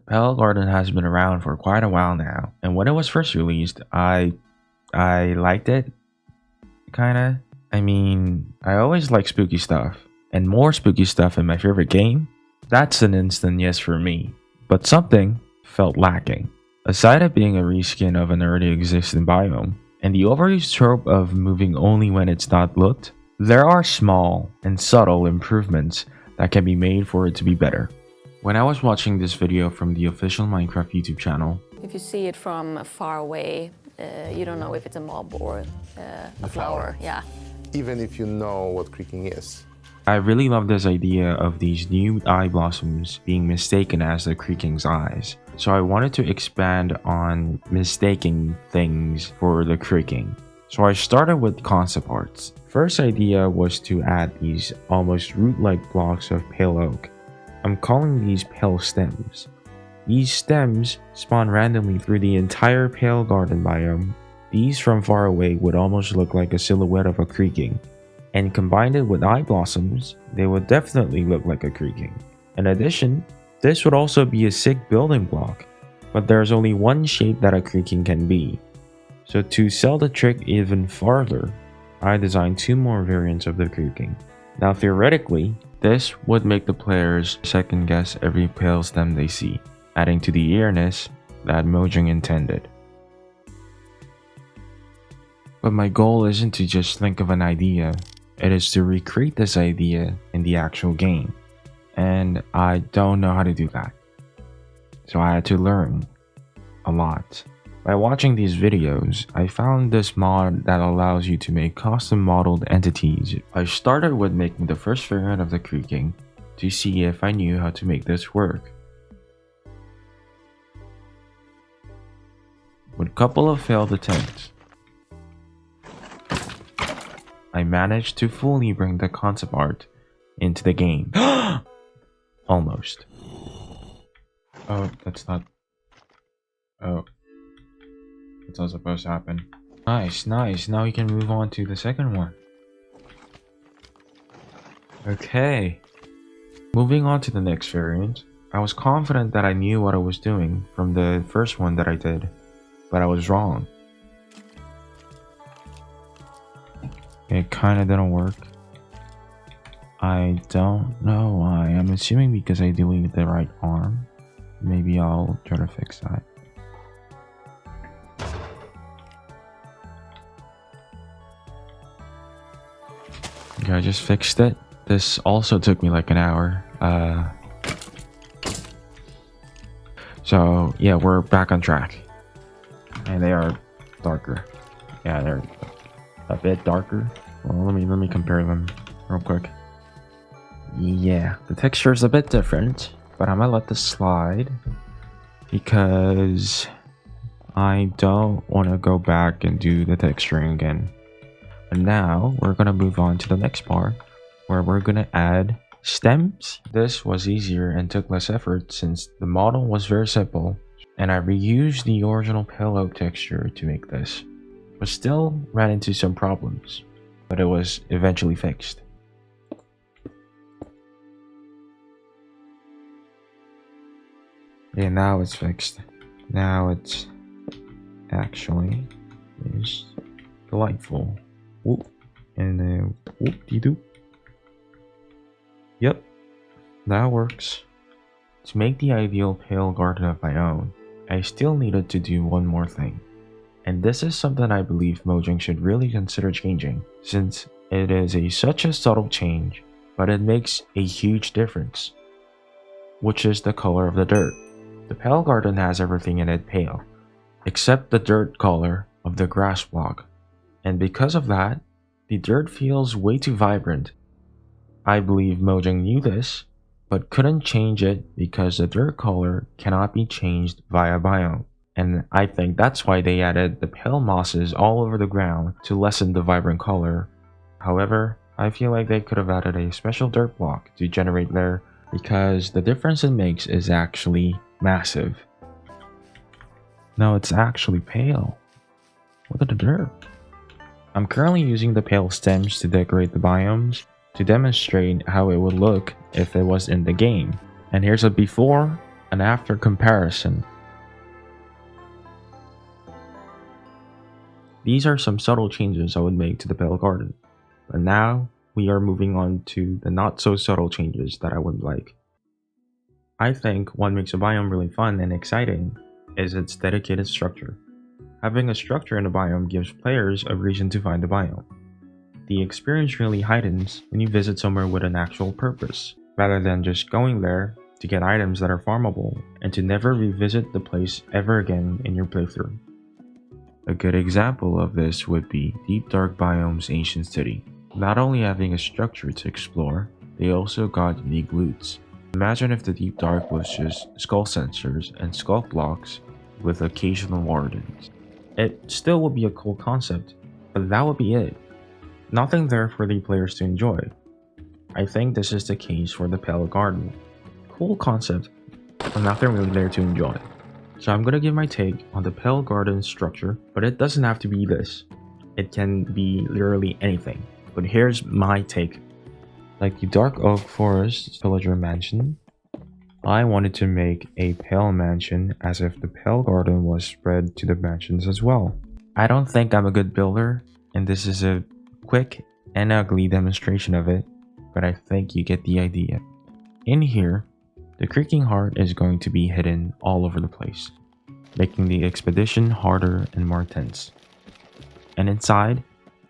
Pale Garden has been around for quite a while now, and when it was first released, I liked it, kinda. I mean, I always like spooky stuff, and more spooky stuff in my favorite game. That's an instant yes for me. But something felt lacking. Aside of being a reskin of an already existing biome, and the overused trope of moving only when it's not looked, there are small and subtle improvements that can be made for it to be better. When I was watching this video from the official Minecraft YouTube channel, if you see it from far away, you don't know if it's a mob or a flower. Yeah. Even if you know what creaking is. I really love this idea of these new eye blossoms being mistaken as the creaking's eyes. So I wanted to expand on mistaking things for the creaking. So I started with concept arts. First idea was to add these almost root-like blocks of pale oak. I'm calling these pale stems. These stems spawn randomly through the entire pale garden biome. These from far away would almost look like a silhouette of a creaking, and combined it with eye blossoms, they would definitely look like a creaking. In addition, this would also be a sick building block, but there's only one shape that a creaking can be. So to sell the trick even farther, I designed two more variants of the creaking. Now theoretically, this would make the players second guess every pale stem they see, adding to the eeriness that Mojang intended. But my goal isn't to just think of an idea, it is to recreate this idea in the actual game. And I don't know how to do that. So I had to learn a lot. By watching these videos, I found this mod that allows you to make custom modeled entities. I started with making the first variant of the creaking to see if I knew how to make this work. With a couple of failed attempts, I managed to fully bring the concept art into the game. Almost. Oh, that's not... Oh. That's not supposed to happen. Nice, nice. Now we can move on to the second one. Okay. Moving on to the next variant. I was confident that I knew what I was doing from the first one that I did, but I was wrong. It kinda didn't work. I don't know why. I'm assuming because I deleted the right arm. Maybe I'll try to fix that. Okay, I just fixed it. This also took me like an hour. So yeah, we're back on track. And they are darker. Yeah, they're a bit darker. Well, let me compare them real quick. Yeah, the texture is a bit different, but I'm gonna let this slide because I don't want to go back and do the texturing again. And now we're gonna move on to the next part where we're gonna add stems. This was easier and took less effort since the model was very simple, and I reused the original pale oak texture to make this, but still ran into some problems, but it was eventually fixed. Yeah, now it's fixed. Now it's actually is delightful. Whoop, and whoop-de-doo. Yep, that works. To make the ideal pale garden of my own, I still needed to do one more thing. And this is something I believe Mojang should really consider changing, since it is such a subtle change, but it makes a huge difference, which is the color of the dirt. The pale garden has everything in it pale, except the dirt color of the grass block. And because of that, the dirt feels way too vibrant. I believe Mojang knew this, but couldn't change it because the dirt color cannot be changed via biome. And I think that's why they added the pale mosses all over the ground to lessen the vibrant color. However, I feel like they could have added a special dirt block to generate there because the difference it makes is actually massive. No, it's actually pale. Look at the dirt. I'm currently using the pale stems to decorate the biomes to demonstrate how it would look if it was in the game. And here's a before And after comparison, these are some subtle changes I would make to the Pale Garden. But now we are moving on to the not so subtle changes that I would like. I think what makes a biome really fun and exciting is its dedicated structure. Having a structure in a biome gives players a reason to find the biome. The experience really heightens when you visit somewhere with an actual purpose, rather than just going there to get items that are farmable and to never revisit the place ever again in your playthrough. A good example of this would be Deep Dark Biome's Ancient City. Not only having a structure to explore, they also got unique loots. Imagine if the Deep Dark was just skull sensors and skull blocks with occasional wardens. It still would be a cool concept, but that would be it. Nothing there for the players to enjoy. I think this is the case for the Pale Garden. Cool concept, but nothing really there to enjoy. So I'm gonna give my take on the Pale Garden structure, but it doesn't have to be this. It can be literally anything. But here's my take. Like the Dark Oak Forest Villager Mansion, I wanted to make a Pale Mansion as if the Pale Garden was spread to the mansions as well. I don't think I'm a good builder, and this is a quick and ugly demonstration of it, but I think you get the idea. In here, the Creaking Heart is going to be hidden all over the place, making the expedition harder and more tense. And inside,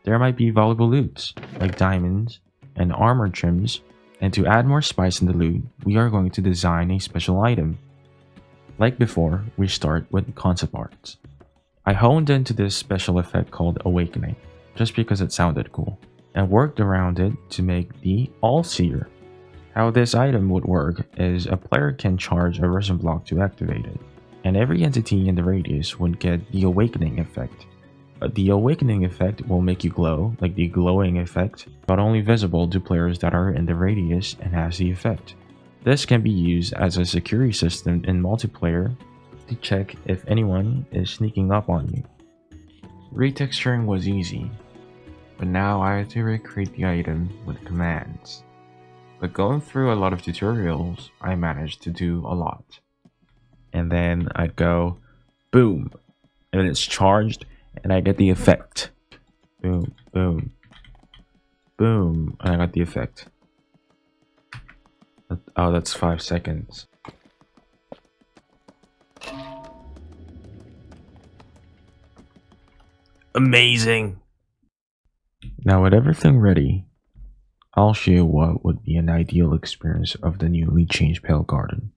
there might be valuable loots, like diamonds and armor trims, and to add more spice in the loot, we are going to design a special item. Like before, we start with concept arts. I honed into this special effect called Awakening, just because it sounded cool, and worked around it to make the Seer. How this item would work is a player can charge a resin block to activate it, and every entity in the radius would get the Awakening effect. The Awakening effect will make you glow, like the glowing effect, but only visible to players that are in the radius and has the effect. This can be used as a security system in multiplayer to check if anyone is sneaking up on you. Retexturing was easy, but now I had to recreate the item with commands. But going through a lot of tutorials, I managed to do a lot. And then I'd go, boom, and it's charged, and I get the effect. Boom, boom, boom, and I got the effect. Oh, that's 5 seconds. Amazing! Now with everything ready, I'll show you what would be an ideal experience of the newly changed Pale Garden.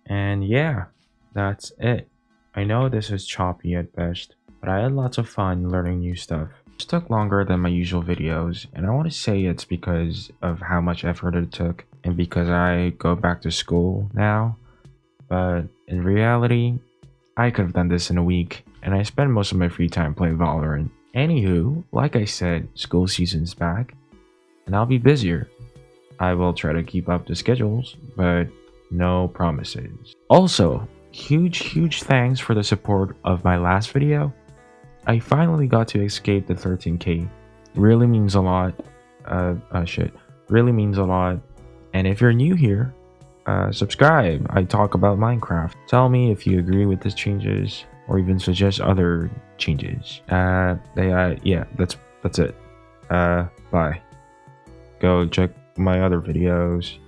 And yeah, that's it. I know this is choppy at best, but I had lots of fun learning new stuff. This took longer than my usual videos, and I want to say it's because of how much effort it took and because I go back to school now. But in reality, I could have done this in a week, and I spend most of my free time playing Valorant. Anywho, like I said, school season's back, and I'll be busier. I will try to keep up the schedules, but no promises. Also, huge thanks for the support of my last video. I finally got to escape the 13k. Really means a lot. Really means a lot. And if you're new here, subscribe. I talk about Minecraft. Tell me if you agree with these changes or even suggest other changes. Yeah, that's it. Bye. Go check my other videos.